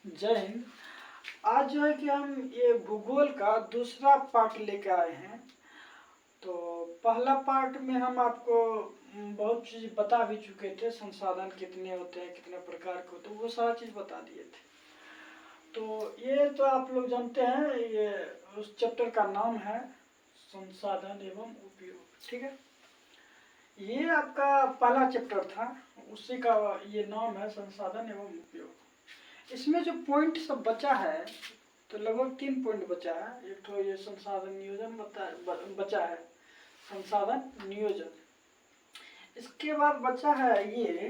जय हिंद। आज जो है कि हम ये भूगोल का दूसरा पार्ट लेके आए हैं। तो पहला पार्ट में हम आपको बहुत चीज़ बता भी चुके थे, संसाधन कितने होते हैं, कितने प्रकार के होते हैं, वो सारा चीज़ बता दिए थे। तो ये तो आप लोग जानते हैं, ये उस चैप्टर का नाम है संसाधन एवं उपयोग। ठीक है, ये आपका पहला चैप्टर था, उसी का ये नाम है संसाधन एवं उपयोग। इसमें जो पॉइंट सब बचा है, तो लगभग 3 पॉइंट बचा है। एक तो ये संसाधन नियोजन बचा है, संसाधन नियोजन। इसके बाद बचा है ये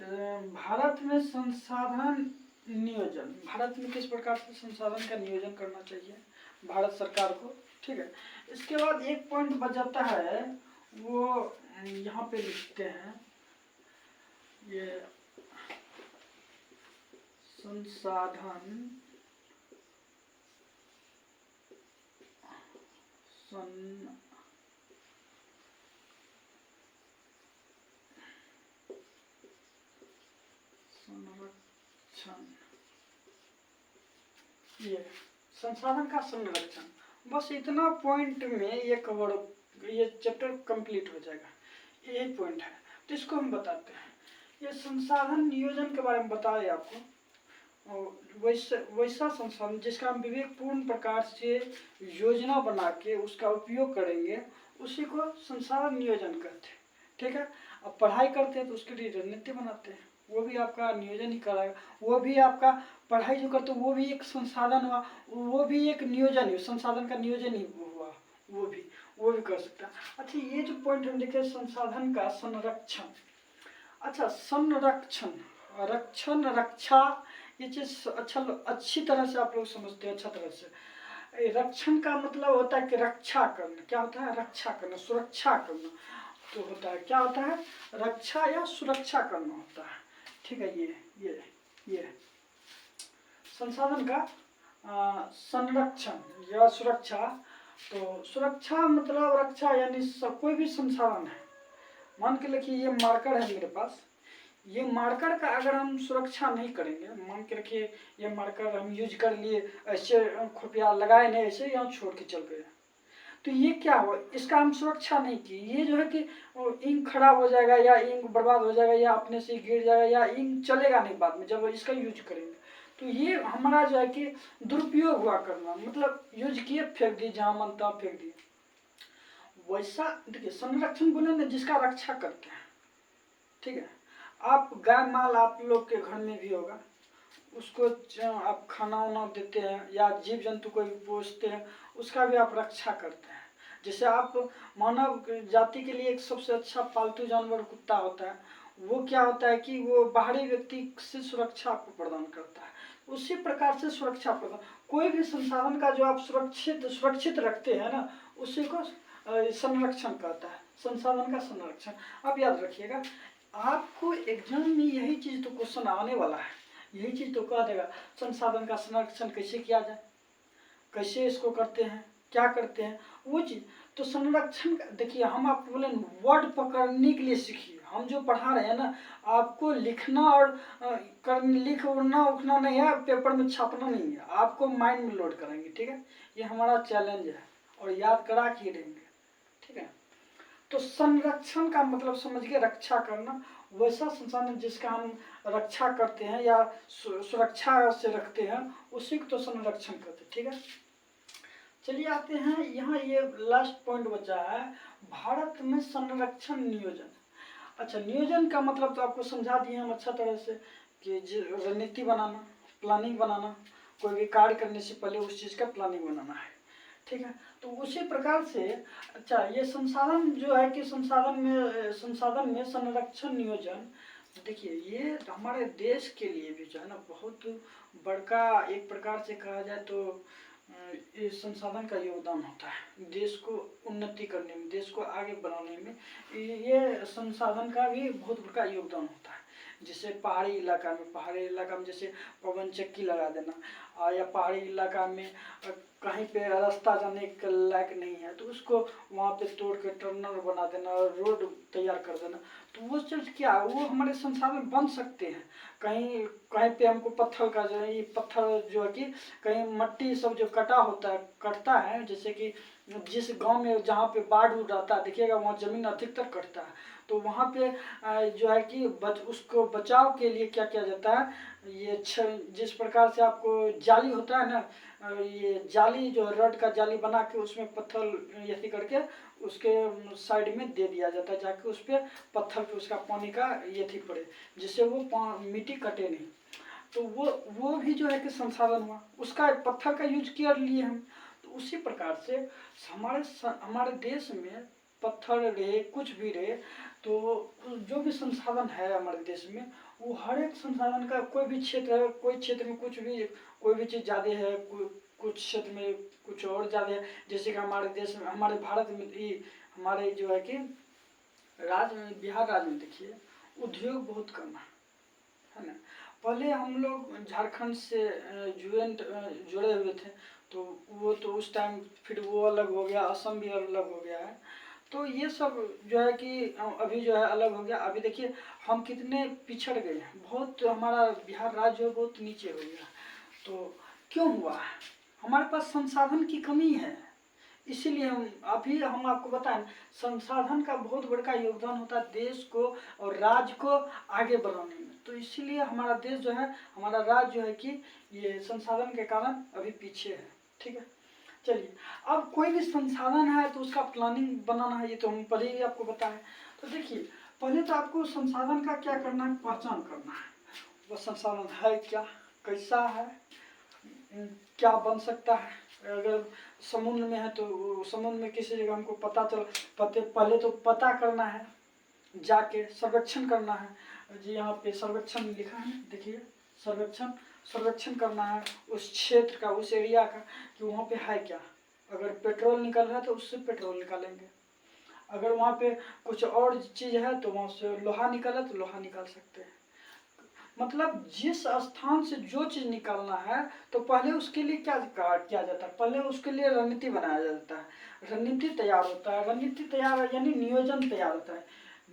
भारत में संसाधन नियोजन। भारत में किस प्रकार से संसाधन का नियोजन करना चाहिए भारत सरकार को। ठीक है, इसके बाद एक पॉइंट बच जाता है, वो यहाँ पे लिखते हैं, ये संसाधन संरक्षण। ये संसाधन का संरक्षण, बस इतना पॉइंट में ये कवर, ये चैप्टर कंप्लीट हो जाएगा। यही पॉइंट है, तो इसको हम बताते हैं। ये संसाधन नियोजन के बारे में बताया आपको, वैसा संसाधन जिसका हम विवेकपूर्ण प्रकार से योजना बना के उसका उपयोग करेंगे, उसी को संसाधन नियोजन कहते हैं। ठीक है, अब पढ़ाई करते हैं तो उसके लिए रणनीति बनाते हैं, वो भी आपका नियोजन ही कराएगा। वो भी आपका पढ़ाई जो करते हो वो भी एक संसाधन हुआ, वो भी एक नियोजन है, संसाधन का नियोजन ही हुआ, वो भी कर सकता है। अच्छा, ये जो पॉइंट हम देखे संसाधन का संरक्षण। अच्छा, संरक्षण, रक्षण, रक्षा, ये चीज अच्छी तरह से आप लोग समझते हैं, अच्छा तरह से। रक्षण का मतलब होता है कि रक्षा करना। क्या होता है? रक्षा करना, सुरक्षा करना। तो होता है, क्या होता है? रक्षा या सुरक्षा करना होता है। ठीक है, ये संसाधन का संरक्षण या सुरक्षा। तो सुरक्षा मतलब रक्षा, यानी कोई भी संसाधन है, मान के रखिए ये मार्कर है मेरे पास, ये मार्कर का अगर हम सुरक्षा नहीं करेंगे, मान के रखिए ये मार्कर हम यूज कर लिए, ऐसे खुफिया लगाए नहीं, ऐसे यहाँ छोड़ के चल गए, तो ये क्या हो, इसका हम सुरक्षा नहीं की। ये जो है कि इंक खराब हो जाएगा, या इंक बर्बाद हो जाएगा, या अपने से गिर जाएगा, या इंक चलेगा नहीं बाद में जब इसका यूज करेंगे। तो ये हमारा जो है कि दुरुपयोग हुआ करना, मतलब यूज किए फेंक दिए, जहाँ मन तहाँ फेंक दिए। वैसा देखिए, संरक्षण बोले ना, जिसका रक्षा करते हैं। ठीक है, आप गाय माल आप लोग के घर में भी होगा, उसको आप खाना वाना देते हैं, या जीव जंतु को भी पोसते हैं, उसका भी आप रक्षा करते हैं। जैसे आप मानव जाति के लिए एक सबसे अच्छा पालतू जानवर कुत्ता होता है, वो क्या होता है कि वो बाहरी व्यक्ति से सुरक्षा आपको प्रदान करता है। उसी प्रकार से सुरक्षा प्रदान, कोई भी संसाधन का जो आप सुरक्षित रखते हैं ना, उसी को संरक्षण कहता है, संसाधन का संरक्षण। आप याद रखिएगा, आपको एग्जाम में यही चीज तो क्वेश्चन आने वाला है, यही चीज तो कह देगा, संसाधन का संरक्षण कैसे किया जाए, कैसे इसको करते हैं, क्या करते हैं, वो चीज। तो संरक्षण देखिए, हम आपको बोले वर्ड पकड़ने के लिए सीखिए। हम जो पढ़ा रहे हैं ना, आपको लिखना और लिखना उखना नहीं है, पेपर में छापना नहीं है, आपको माइंड में लोड करेंगे। ठीक है, ये हमारा चैलेंज है, और याद करा के रहेंगे। ठीक है, तो संरक्षण का मतलब समझ के रक्षा करना, वैसा संसाधन जिसका हम रक्षा करते हैं या सुरक्षा से रखते हैं, उसी को तो संरक्षण करते हैं। ठीक है, चलिए आते हैं यहाँ, ये लास्ट पॉइंट बचा है, भारत में संरक्षण नियोजन। अच्छा, नियोजन का मतलब तो आपको समझा दिए हम अच्छा तरह से, कि रणनीति बनाना, प्लानिंग बनाना, कोई भी कार्य करने से पहले उस चीज का प्लानिंग बनाना है। ठीक है, तो उसी प्रकार से अच्छा, ये संसाधन जो है कि संसाधन में संरक्षण नियोजन, देखिए ये हमारे देश के लिए भी जो है ना, बहुत बड़का एक प्रकार से कहा जाए तो ये संसाधन का योगदान होता है देश को उन्नति करने में, देश को आगे बढ़ाने में। ये संसाधन का भी बहुत बड़ा योगदान होता है। जैसे पहाड़ी इलाका में जैसे पवन चक्की लगा देना, या पहाड़ी इलाका में कहीं पे रास्ता जाने के लायक नहीं है तो उसको वहाँ पे तोड़ के टर्नल बना देना और रोड तैयार कर देना। तो वो चीज़ क्या, वो हमारे संसाधन बन सकते हैं। कहीं कहीं पे हमको पत्थर का जो है, ये पत्थर जो है कि कहीं मट्टी सब जो कटता है, जैसे कि जिस गांव में जहाँ पे बाढ़ उड़ आता है देखिएगा वहाँ ज़मीन अधिकतर कटता है, तो वहाँ पे जो है कि उसको बचाव के लिए क्या किया जाता है, ये जिस प्रकार से आपको जाली होता है ना, ये जाली जो रड का जाली बना के उसमें पत्थर यथी करके उसके साइड में दे दिया जाता है, जाके उस पर पत्थर पे उसका पानी का यथी पड़े, जिससे वो मिट्टी कटे नहीं। तो वो भी जो है कि संसाधन हुआ, उसका पत्थर का यूज कर लिए हम। तो उसी प्रकार से हमारे देश में पत्थर रहे कुछ भी रहे, तो जो भी संसाधन है हमारे देश में, वो हर एक संसाधन का कोई भी क्षेत्र है, कोई क्षेत्र में कोई भी चीज़ ज़्यादा है, कुछ क्षेत्र में कुछ और ज़्यादा है। जैसे कि हमारे देश में, हमारे भारत में ही, हमारे जो है कि राज्य में, बिहार राज्य में देखिए उद्योग बहुत कम है ना। पहले हम लोग झारखंड से जुड़े हुए थे, तो वो तो उस टाइम फिर वो अलग हो गया, असम भी अलग हो गया है। तो ये सब जो है कि अभी जो है अलग हो गया। अभी देखिए हम कितने पिछड़ गए हैं, बहुत हमारा बिहार राज्य बहुत नीचे हो गया। तो क्यों हुआ? हमारे पास संसाधन की कमी है, इसीलिए हम आपको बताएं, संसाधन का बहुत बड़ा योगदान होता है देश को और राज्य को आगे बढ़ाने में। तो इसीलिए हमारा देश जो है, हमारा राज्य जो है कि ये संसाधन के कारण अभी पीछे है। ठीक है, चलिए अब कोई भी संसाधन है तो उसका प्लानिंग बनाना है, ये तो हम पहले ही आपको बताएं। तो देखिए पहले तो आपको संसाधन का क्या करना है, पहचान करना है। वो संसाधन है क्या, कैसा है, क्या बन सकता है। अगर समुद्र में है तो समुद्र में किसी जगह हमको पहले तो पता करना है, जाके सर्वेक्षण करना है। जी यहाँ पे सर्वेक्षण लिखा है, देखिए सर्वेक्षण करना है उस क्षेत्र का, उस एरिया का, कि वहाँ पे है क्या। अगर पेट्रोल निकल रहा है तो उससे पेट्रोल निकालेंगे, अगर वहाँ पे कुछ और चीज़ है तो वहाँ से लोहा निकला तो लोहा निकाल सकते हैं। मतलब जिस स्थान से जो चीज़ निकालना है तो पहले उसके लिए क्या किया जाता है, पहले उसके लिए रणनीति बनाया जाता है, रणनीति तैयार होता है। रणनीति तैयार यानी नियोजन तैयार होता है,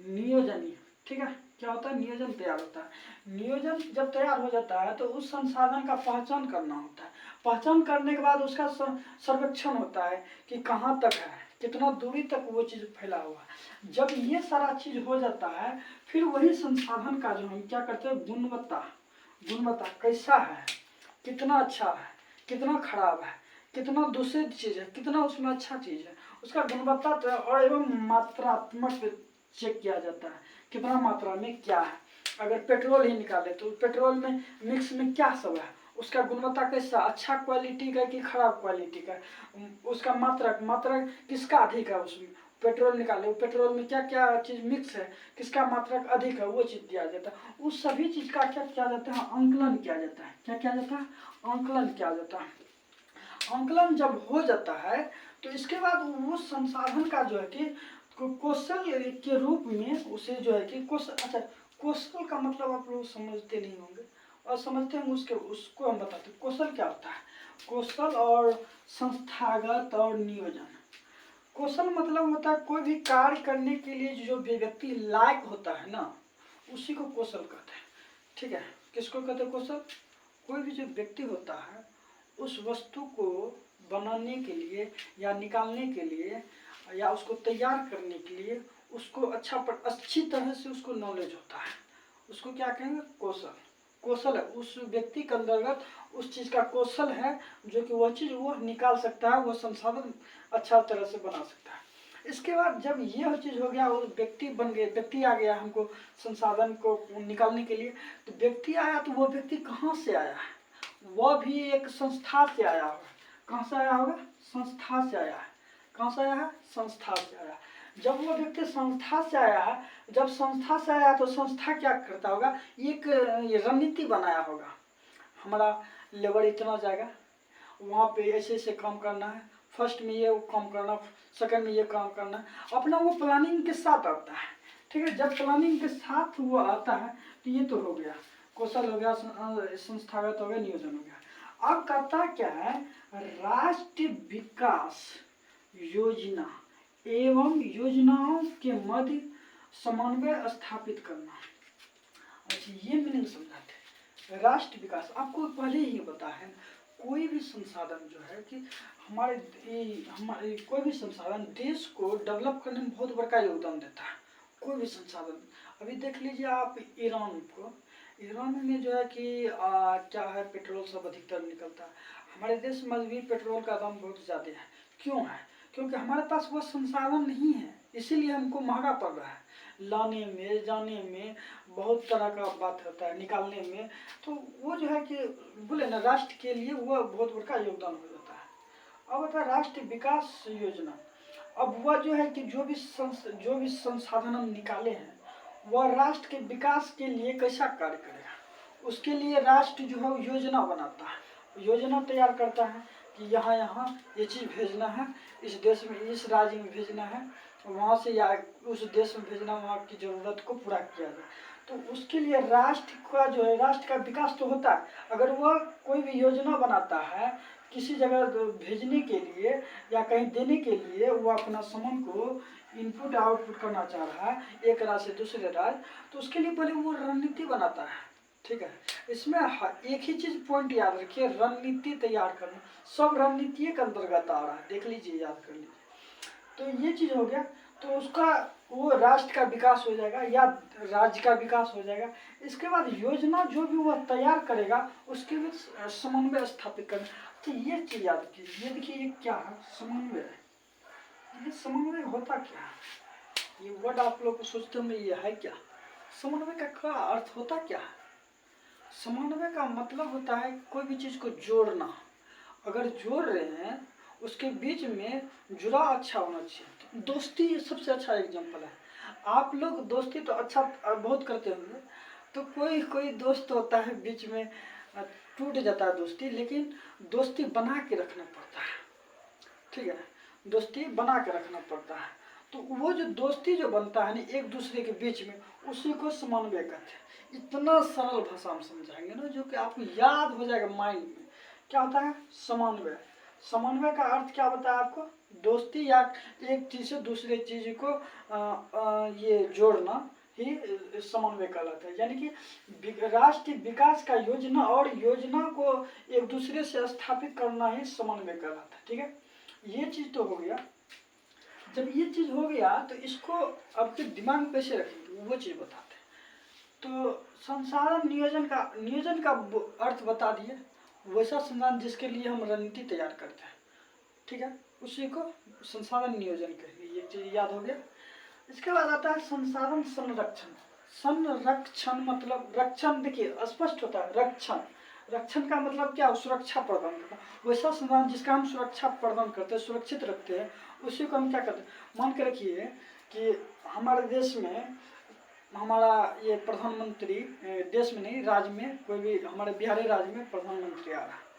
नियोजन। ठीक है, क्या होता है, नियोजन तैयार होता है। नियोजन जब तैयार हो जाता है तो उस संसाधन का पहचान करना होता है। पहचान करने के बाद उसका सर्वेक्षण होता है कि कहाँ तक है, कितना दूरी तक वो चीज़ फैला हुआ है। जब ये सारा चीज़ हो जाता है फिर वही संसाधन का जो हम क्या करते हैं, गुणवत्ता कैसा है, कितना अच्छा है, कितना खराब है, कितना दूषित चीज़ है, कितना उसमें अच्छा चीज़ है, उसका गुणवत्ता और एवं मात्रात्मक चेक किया जाता है, कितना मात्रा में क्या है। अगर पेट्रोल ही निकाले तो पेट्रोल में मिक्स में क्या सब है, उसका गुणवत्ता कैसा, अच्छा क्वालिटी का कि खराब क्वालिटी का, उसका मात्रा किसका अधिक है, उसमें पेट्रोल निकाले वो पेट्रोल में क्या क्या चीज़ मिक्स है, किसका मात्रा अधिक है, वो चीज़ दिया जाता है। उस सभी चीज़ का क्या किया जाता है, आंकलन किया जाता है। क्या किया जाता है, आंकलन किया जाता है। आंकलन जब हो जाता है तो इसके बाद वो संसाधन का जो है कि कौशल के रूप में उसे जो है कि कौशल का मतलब आप लोग समझते नहीं होंगे, और समझते हैं उसको हम बताते हैं। कौशल क्या होता है, कौशल और संस्थागत और नियोजन। कौशल मतलब होता है कोई भी कार्य करने के लिए जो व्यक्ति लायक होता है ना, उसी को कौशल कहते हैं। ठीक है, किसको कहते हैं कौशल, कोई भी जो व्यक्ति होता है उस वस्तु को बनाने के लिए या निकालने के लिए या उसको तैयार करने के लिए उसको अच्छी तरह से उसको नॉलेज होता है, उसको क्या कहेंगे, कौशल है। उस व्यक्ति के अंतर्गत उस चीज़ का कौशल है जो कि वह चीज़ वो निकाल सकता है, वो संसाधन अच्छा तरह से बना सकता है। इसके बाद जब यह चीज़ हो गया, वो व्यक्ति बन गए, व्यक्ति आ गया हमको संसाधन को निकालने के लिए, तो व्यक्ति आया तो वो व्यक्ति कहाँ से आया है, वह भी एक संस्था से आया होगा। कहाँ से आया होगा, संस्था से आया है। कहाँ से आया है, संस्था से आया। जब वो व्यक्ति संस्था से आया है, जब संस्था से आया तो संस्था क्या करता होगा, एक रणनीति बनाया होगा, हमारा लेबर इतना जाएगा, वहाँ पे ऐसे ऐसे काम करना है, फर्स्ट में ये काम करना, सेकंड में ये काम करना, अपना वो प्लानिंग के साथ आता है। ठीक है। जब प्लानिंग के साथ वो आता है तो ये तो हो गया, कौशल हो गया, संस्थागत हो गया, नियोजन हो गया। अब कहता क्या है, राष्ट्रीय विकास योजना एवं योजनाओं के मध्य समन्वय स्थापित करना। अच्छा, ये मीनिंग समझाते। राष्ट्र विकास आपको पहले ही पता है, कोई भी संसाधन जो है कि हमारे कोई भी संसाधन देश को डेवलप करने में बहुत बड़ा योगदान देता है। कोई भी संसाधन, अभी देख लीजिए आप ईरान को, ईरान में जो है कि क्या है, पेट्रोल सब अधिकतर निकलता है। हमारे देश में भी पेट्रोल का दाम बहुत ज़्यादा है। क्यों है? क्योंकि हमारे पास वो संसाधन नहीं है, इसीलिए हमको महंगा पड़ रहा है। लाने में जाने में बहुत तरह का बात होता है, निकालने में। तो वो जो है कि बोले ना, राष्ट्र के लिए वो बहुत बड़ा योगदान हो जाता है। अब होता है राष्ट्रीय विकास योजना। अब वह जो है कि जो भी संसाधन हम निकाले हैं वह राष्ट्र के विकास के लिए कैसा कार्य करेगा, उसके लिए राष्ट्र जो है योजना बनाता है, योजना तैयार करता है कि यहाँ यहाँ ये चीज़ भेजना है, इस देश में, इस राज्य में भेजना है, वहाँ से या उस देश में भेजना, वहाँ की ज़रूरत को पूरा किया जाए। तो उसके लिए राष्ट्र का जो है, राष्ट्र का विकास तो होता है। अगर वह कोई भी योजना बनाता है किसी जगह भेजने के लिए या कहीं देने के लिए, वो अपना सामान को इनपुट आउटपुट करना चाह रहा है एक राज्य से दूसरे राज्य, तो उसके लिए पहले वो रणनीति बनाता है। ठीक है, इसमें एक ही चीज़ पॉइंट याद रखिए, रणनीति तैयार करना। सब रणनीति के अंतर्गत आ रहा है, देख लीजिए, याद कर लीजिए। तो ये चीज़ हो गया, तो उसका वो राष्ट्र का विकास हो जाएगा या राज्य का विकास हो जाएगा। इसके बाद योजना जो भी वह तैयार करेगा उसके भी समन्वय स्थापित करना। तो ये चीज़ याद कीजिए। ये देखिए, ये क्या है, समन्वय। ये समन्वय होता क्या है, ये वर्ड आप लोग को सोचते होंगे ये है क्या, समन्वय का क्या अर्थ होता क्या है। समन्वय का मतलब होता है कोई भी चीज़ को जोड़ना। अगर जोड़ रहे हैं उसके बीच में जुड़ा अच्छा होना चाहिए। दोस्ती सबसे अच्छा एग्जाम्पल है। आप लोग दोस्ती तो अच्छा बहुत करते होंगे, तो कोई कोई दोस्त होता है बीच में टूट जाता है दोस्ती, लेकिन दोस्ती बना के रखना पड़ता है। ठीक है, दोस्ती बना के रखना पड़ता है। तो वो जो दोस्ती जो बनता है ना एक दूसरे के बीच में, उसी को समन्वय कहते हैं। इतना सरल भाषा में समझाएंगे ना जो कि आपको याद हो जाएगा माइंड में। क्या होता है समन्वय? समन्वय का अर्थ क्या बताया आपको? दोस्ती या एक चीज़ से दूसरे चीज़ को ये जोड़ना ही समन्वय कहलाता है। यानी कि राष्ट्रीय विकास का योजना और योजना को एक दूसरे से स्थापित करना ही समन्वय कहलाता है। ठीक है, ये चीज़ तो हो गया। जब ये चीज़ हो गया तो इसको आपके दिमाग में कैसे रखेंगे वो चीज़ बताते हैं। तो संसाधन नियोजन का अर्थ बता दिए, वैसा संसाधन जिसके लिए हम रणनीति तैयार करते हैं। ठीक है, उसी को संसाधन नियोजन कहेंगे। ये चीज़ याद हो गया। इसके बाद आता है संसाधन संरक्षण। संरक्षण मतलब रक्षण, देखिए स्पष्ट होता है। रक्षण का मतलब क्या? सुरक्षा प्रदान करना। वैसा संसाधन जिसका हम सुरक्षा प्रदान करते हैं, सुरक्षित रखते हैं, उसी को हम क्या करते हैं। मान के रखिए कि हमारे देश में हमारा ये प्रधानमंत्री, देश में नहीं राज्य में, कोई भी हमारे बिहार राज्य में प्रधानमंत्री आ रहा है,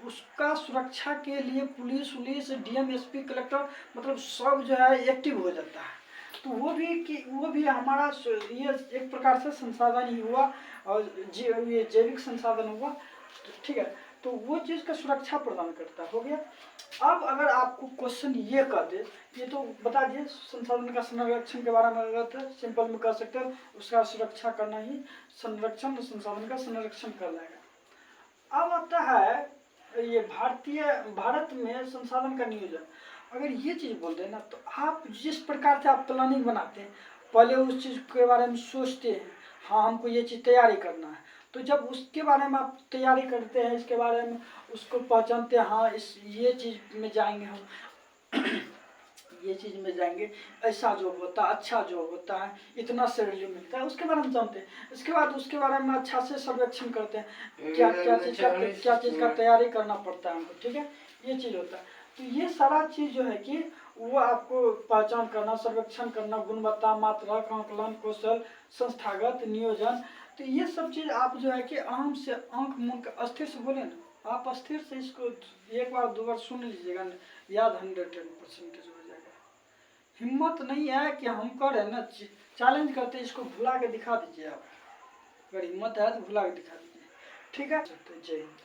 उसका सुरक्षा के लिए पुलिस डीएम एसपी कलेक्टर मतलब सब जो है एक्टिव हो जाता है। तो वो भी हमारा ये एक प्रकार से संसाधन ही हुआ और ये जैविक संसाधन हुआ। ठीक है, तो वो चीज़ का सुरक्षा प्रदान करता हो गया। अब अगर आपको क्वेश्चन ये कर दे, ये तो बता दिए संसाधन का संरक्षण के बारे में, अगर सिंपल में कर सकते हो, उसका सुरक्षा करना ही संरक्षण, संसाधन का संरक्षण कर लेगा। अब आता है ये भारत में संसाधन का नियोजन। अगर ये चीज़ बोल दें ना, तो आप जिस प्रकार से आप प्लानिंग बनाते हैं, पहले उस चीज़ के बारे में सोचते हैं, हाँ हमको ये चीज़ तैयारी करना है। तो जब उसके बारे में आप तैयारी करते हैं, इसके बारे में उसको पहचानते हैं, हाँ ये चीज़ में जाएंगे हम ये चीज़ में जाएंगे, ऐसा जॉब होता है, अच्छा जॉब होता है, इतना सैलरी मिलता है, उसके बारे में जानते हैं। इसके बाद उसके बारे में अच्छा से सर्वेक्षण करते हैं, क्या चीज़ का तैयारी करना पड़ता है हमको। ठीक है, ये चीज़ होता है। तो ये सारा चीज़ जो है कि वो आपको पहचान करना, सर्वेक्षण करना, गुणवत्ता, मात्रक, आंकलन, कौशल, संस्थागत नियोजन, तो ये सब चीज़ आप जो है कि आराम से आंख मूंद अस्थिर से बोले ना, आप अस्थिर से इसको एक बार दो बार सुन लीजिएगा, याद 110% हो जाएगा। हिम्मत नहीं है कि हम करें ना, चैलेंज करते इसको भुला के दिखा दीजिए आप। अगर हिम्मत है तो भुला के दिखा दीजिए। ठीक है, जय हिंद।